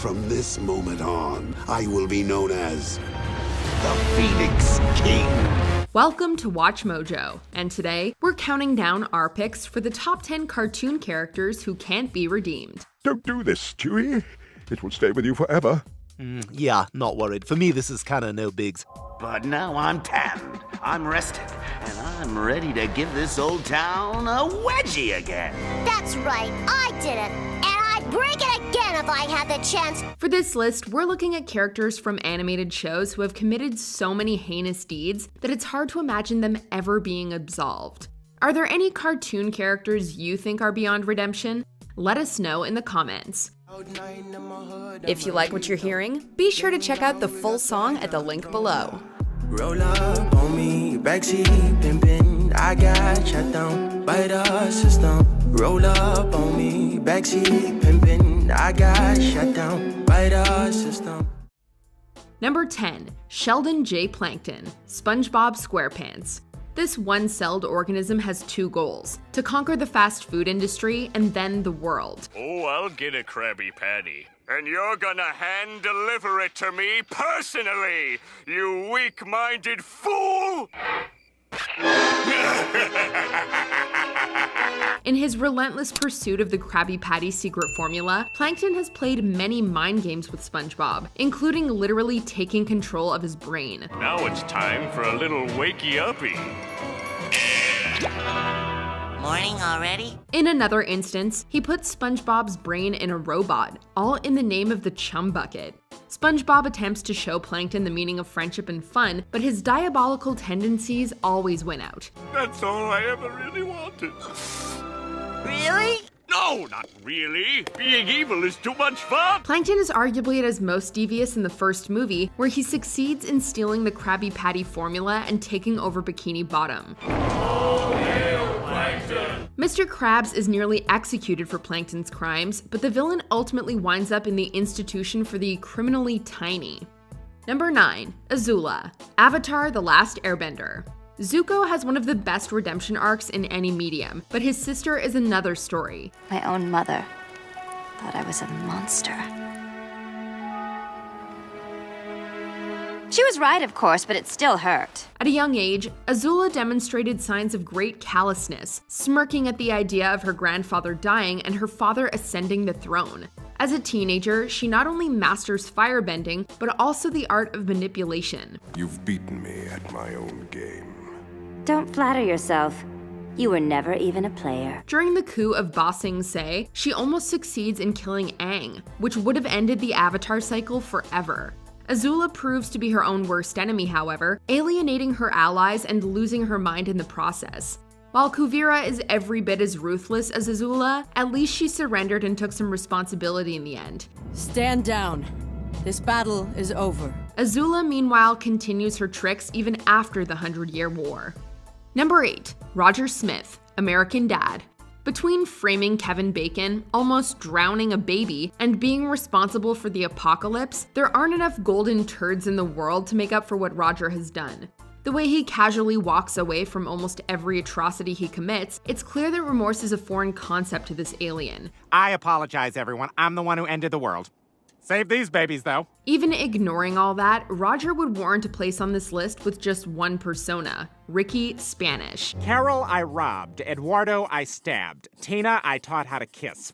From this moment on, I will be known as the Phoenix King. Welcome to Watch Mojo, and today we're counting down our picks for the top 10 cartoon characters who can't be redeemed. Don't do this, Chewie. It will stay with you forever. Yeah, not worried. For me, this is kinda no bigs. But now I'm tanned, I'm rested, and I'm ready to give this old town a wedgie again. That's right, I did it, and I'd break it again if I had the chance. For this list, we're looking at characters from animated shows who have committed so many heinous deeds that it's hard to imagine them ever being absolved. Are there any cartoon characters you think are beyond redemption? Let us know in the comments. If you like what you're hearing, be sure to check out the full song at the link below. Roll up on me, backseat pimpin', I got shut down by the system. Roll up on me, backseat pimpin', I got shut down by the system. Number 10, Sheldon J. Plankton, SpongeBob SquarePants. This one-celled organism has two goals: to conquer the fast food industry and then the world. Oh, I'll get a Krabby Patty. And you're gonna hand-deliver it to me personally, you weak-minded fool! In his relentless pursuit of the Krabby Patty secret formula, Plankton has played many mind games with SpongeBob, including literally taking control of his brain. Now it's time for a little wakey-uppy. Morning already? In another instance, he puts SpongeBob's brain in a robot, all in the name of the Chum Bucket. SpongeBob attempts to show Plankton the meaning of friendship and fun, but his diabolical tendencies always win out. That's all I ever really wanted. Really? No, not really. Being evil is too much fun. Plankton is arguably at his most devious in the first movie, where he succeeds in stealing the Krabby Patty formula and taking over Bikini Bottom. Mr. Krabs is nearly executed for Plankton's crimes, but the villain ultimately winds up in the institution for the criminally tiny. Number 9, Azula, Avatar: The Last Airbender. Zuko has one of the best redemption arcs in any medium, but his sister is another story. My own mother thought I was a monster. She was right, of course, but it still hurt. At a young age, Azula demonstrated signs of great callousness, smirking at the idea of her grandfather dying and her father ascending the throne. As a teenager, she not only masters firebending, but also the art of manipulation. You've beaten me at my own game. Don't flatter yourself. You were never even a player. During the coup of Ba Sing Se, she almost succeeds in killing Aang, which would have ended the Avatar cycle forever. Azula proves to be her own worst enemy, however, alienating her allies and losing her mind in the process. While Kuvira is every bit as ruthless as Azula, at least she surrendered and took some responsibility in the end. Stand down. This battle is over. Azula, meanwhile, continues her tricks even after the 100-Year War. Number 8, Roger Smith, American Dad. Between framing Kevin Bacon, almost drowning a baby, and being responsible for the apocalypse, there aren't enough golden turds in the world to make up for what Roger has done. The way he casually walks away from almost every atrocity he commits, it's clear that remorse is a foreign concept to this alien. I apologize, everyone. I'm the one who ended the world. Save these babies, though. Even ignoring all that, Roger would warrant a place on this list with just one persona: Ricky Spanish. Carol, I robbed. Eduardo, I stabbed. Tina, I taught how to kiss.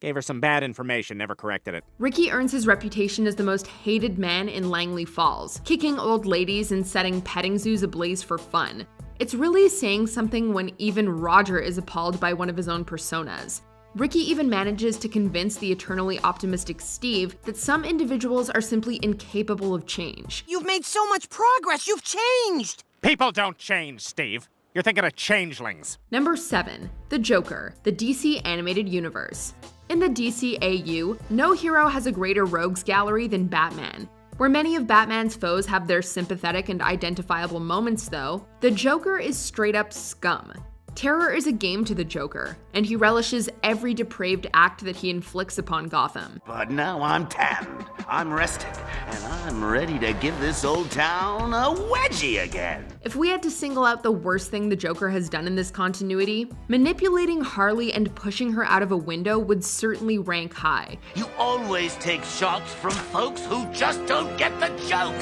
Gave her some bad information, never corrected it. Ricky earns his reputation as the most hated man in Langley Falls, kicking old ladies and setting petting zoos ablaze for fun. It's really saying something when even Roger is appalled by one of his own personas. Ricky even manages to convince the eternally optimistic Steve that some individuals are simply incapable of change. You've made so much progress, you've changed! People don't change, Steve. You're thinking of changelings. Number 7, the Joker, the DC Animated Universe. In the DCAU, no hero has a greater rogues gallery than Batman. Where many of Batman's foes have their sympathetic and identifiable moments though, the Joker is straight up scum. Terror is a game to the Joker, and he relishes every depraved act that he inflicts upon Gotham. But now I'm tanned, I'm rested, and I'm ready to give this old town a wedgie again. If we had to single out the worst thing the Joker has done in this continuity, manipulating Harley and pushing her out of a window would certainly rank high. You always take shots from folks who just don't get the joke.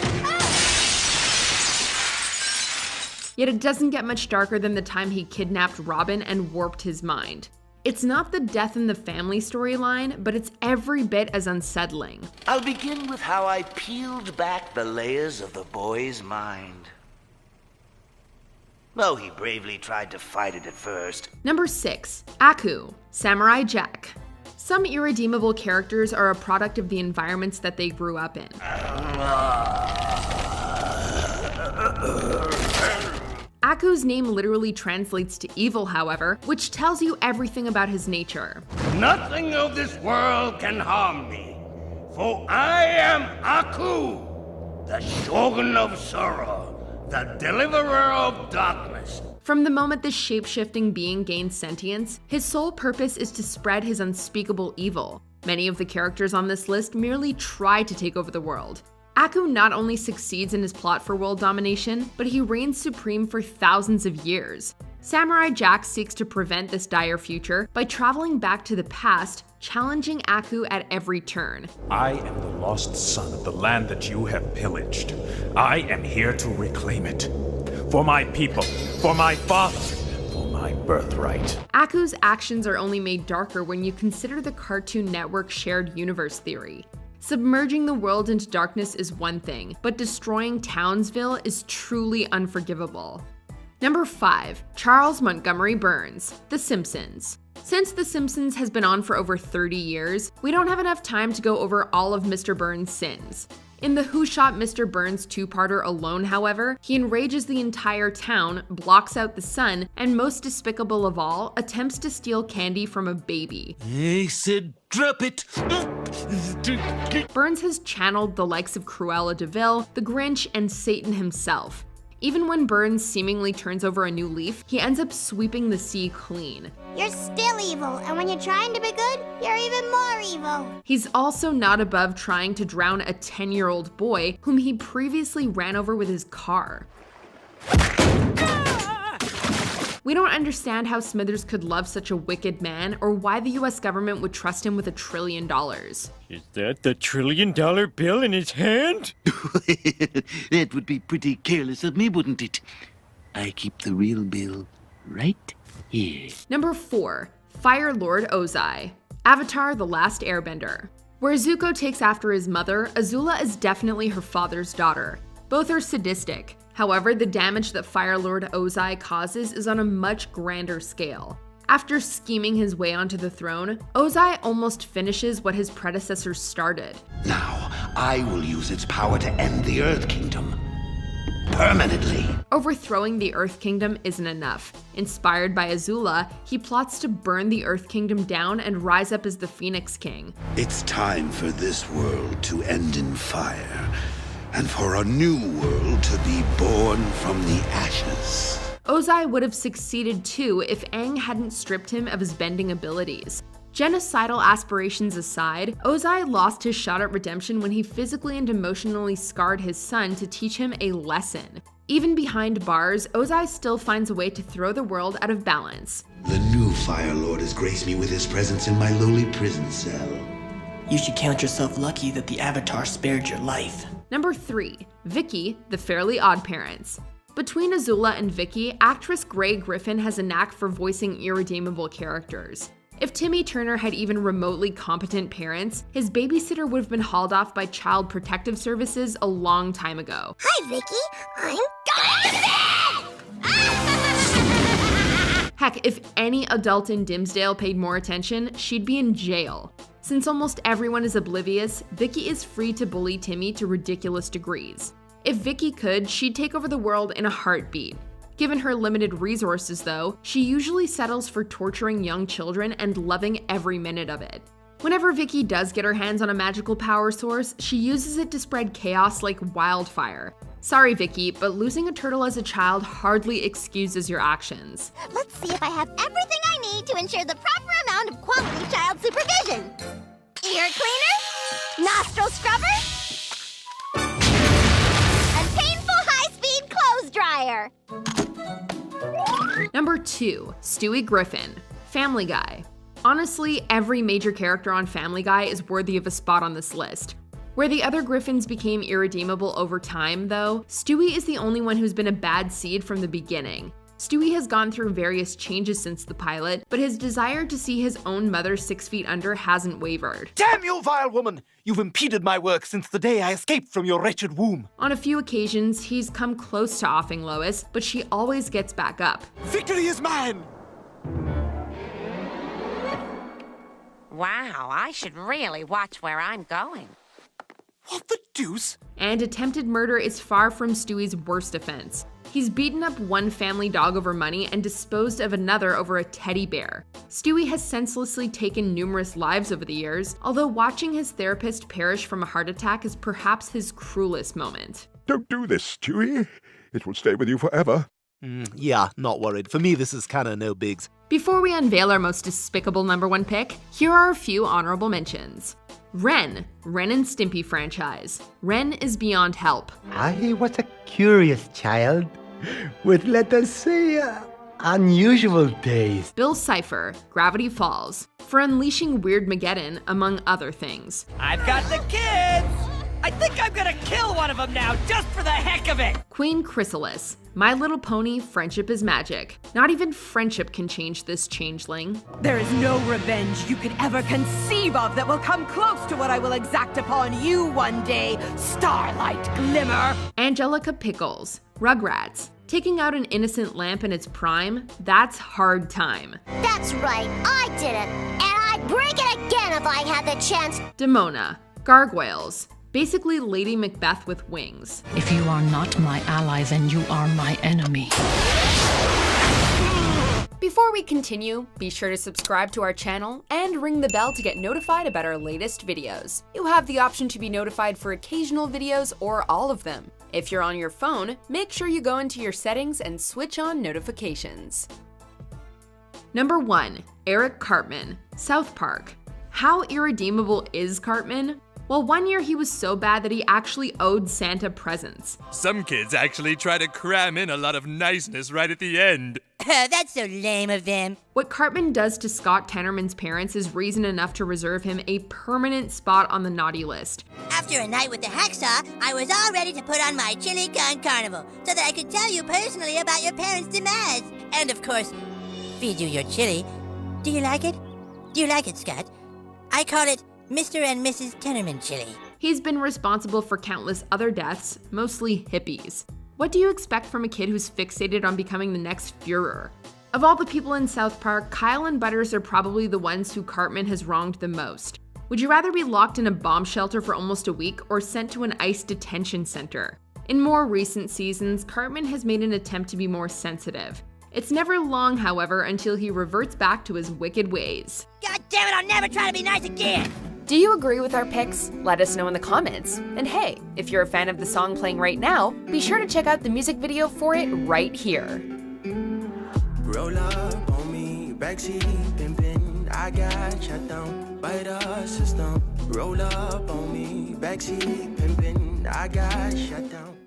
Yet it doesn't get much darker than the time he kidnapped Robin and warped his mind. It's not the death in the family storyline, but it's every bit as unsettling. I'll begin with how I peeled back the layers of the boy's mind. Though he bravely tried to fight it at first. Number 6. Aku, Samurai Jack. Some irredeemable characters are a product of the environments that they grew up in. Aku's name literally translates to evil, however, which tells you everything about his nature. Nothing of this world can harm me, for I am Aku, the Shogun of Sorrow, the deliverer of darkness. From the moment this shape-shifting being gains sentience, his sole purpose is to spread his unspeakable evil. Many of the characters on this list merely try to take over the world. Aku not only succeeds in his plot for world domination, but he reigns supreme for thousands of years. Samurai Jack seeks to prevent this dire future by traveling back to the past, challenging Aku at every turn. I am the lost son of the land that you have pillaged. I am here to reclaim it. For my people, for my father, for my birthright. Aku's actions are only made darker when you consider the Cartoon Network shared universe theory. Submerging the world into darkness is one thing, but destroying Townsville is truly unforgivable. Number 5. Charles Montgomery Burns, The Simpsons. Since The Simpsons has been on for over 30 years, we don't have enough time to go over all of Mr. Burns' sins. In the Who Shot Mr. Burns two-parter alone, however, he enrages the entire town, blocks out the sun, and most despicable of all, attempts to steal candy from a baby. He said, drop it! Burns has channeled the likes of Cruella de Vil, the Grinch, and Satan himself. Even when Burns seemingly turns over a new leaf, he ends up sweeping the sea clean. You're still evil, and when you're trying to be good, you're even more evil. He's also not above trying to drown a 10-year-old boy whom he previously ran over with his car. We don't understand how Smithers could love such a wicked man, or why the US government would trust him with $1 trillion. Is that the $1 trillion bill in his hand? That would be pretty careless of me, wouldn't it? I keep the real bill right here. Number 4. Fire Lord Ozai, Avatar: The Last Airbender. Where Zuko takes after his mother, Azula is definitely her father's daughter. Both are sadistic. However, the damage that Fire Lord Ozai causes is on a much grander scale. After scheming his way onto the throne, Ozai almost finishes what his predecessors started. Now, I will use its power to end the Earth Kingdom. Permanently. Overthrowing the Earth Kingdom isn't enough. Inspired by Azula, he plots to burn the Earth Kingdom down and rise up as the Phoenix King. It's time for this world to end in fire, and for a new world to be born from the ashes. Ozai would have succeeded too if Aang hadn't stripped him of his bending abilities. Genocidal aspirations aside, Ozai lost his shot at redemption when he physically and emotionally scarred his son to teach him a lesson. Even behind bars, Ozai still finds a way to throw the world out of balance. The new Fire Lord has graced me with his presence in my lowly prison cell. You should count yourself lucky that the Avatar spared your life. Number 3. Vicky, The Fairly OddParents. Between Azula and Vicky, actress Grey Griffin has a knack for voicing irredeemable characters. If Timmy Turner had even remotely competent parents, his babysitter would have been hauled off by Child Protective Services a long time ago. Hi, Vicky. I'm Dorothy! Heck, if any adult in Dimsdale paid more attention, she'd be in jail. Since almost everyone is oblivious, Vicky is free to bully Timmy to ridiculous degrees. If Vicky could, she'd take over the world in a heartbeat. Given her limited resources though, she usually settles for torturing young children and loving every minute of it. Whenever Vicky does get her hands on a magical power source, she uses it to spread chaos like wildfire. Sorry, Vicky, but losing a turtle as a child hardly excuses your actions. Let's see if I have everything I need to ensure the proper amount of quality child supervision. Ear cleaner, nostril scrubber, and painful high-speed clothes dryer. Number 2, Stewie Griffin, Family Guy. Honestly, every major character on Family Guy is worthy of a spot on this list. Where the other Griffins became irredeemable over time, though, Stewie is the only one who's been a bad seed from the beginning. Stewie has gone through various changes since the pilot, but his desire to see his own mother 6 feet under hasn't wavered. Damn you, vile woman! You've impeded my work since the day I escaped from your wretched womb. On a few occasions, he's come close to offing Lois, but she always gets back up. Victory is mine! Wow, I should really watch where I'm going. What the deuce? And attempted murder is far from Stewie's worst offense. He's beaten up one family dog over money and disposed of another over a teddy bear. Stewie has senselessly taken numerous lives over the years, although watching his therapist perish from a heart attack is perhaps his cruelest moment. Don't do this, Stewie. It will stay with you forever. Yeah, not worried. For me, this is kinda no bigs. Before we unveil our most despicable number 1 pick, here are a few honorable mentions. Ren and Stimpy franchise. Ren is beyond help. I was a curious child with, let us say, unusual taste. Bill Cipher, Gravity Falls, for unleashing Weirdmageddon, among other things. I've got the kids! I think I'm gonna kill one of them now, just for the heck of it! Queen Chrysalis, My Little Pony, Friendship is Magic. Not even friendship can change this changeling. There is no revenge you could ever conceive of that will come close to what I will exact upon you one day, Starlight Glimmer. Angelica Pickles, Rugrats. Taking out an innocent lamp in its prime, that's hard time. That's right, I did it, and I'd break it again if I had the chance. Demona, Gargoyles. Basically Lady Macbeth with wings. If you are not my ally, then you are my enemy. Before we continue, be sure to subscribe to our channel and ring the bell to get notified about our latest videos. You have the option to be notified for occasional videos or all of them. If you're on your phone, make sure you go into your settings and switch on notifications. Number 1, Eric Cartman, South Park. How irredeemable is Cartman? Well, one year he was so bad that he actually owed Santa presents. Some kids actually try to cram in a lot of niceness right at the end. That's so lame of them. What Cartman does to Scott Tenorman's parents is reason enough to reserve him a permanent spot on the naughty list. After a night with the hacksaw, I was all ready to put on my chili con carnival so that I could tell you personally about your parents' demise. And of course, feed you your chili. Do you like it? Do you like it, Scott? I call it Mr. and Mrs. Tenorman chili. He's been responsible for countless other deaths, mostly hippies. What do you expect from a kid who's fixated on becoming the next Führer? Of all the people in South Park, Kyle and Butters are probably the ones who Cartman has wronged the most. Would you rather be locked in a bomb shelter for almost a week or sent to an ICE detention center? In more recent seasons, Cartman has made an attempt to be more sensitive. It's never long, however, until he reverts back to his wicked ways. God damn it, I'll never try to be nice again! Do you agree with our picks? Let us know in the comments. And hey, if you're a fan of the song playing right now, be sure to check out the music video for it right here. Roll up on me, backseat pimpin', I got shut down by the system. Roll up on me, backseat pimpin', I got shut down.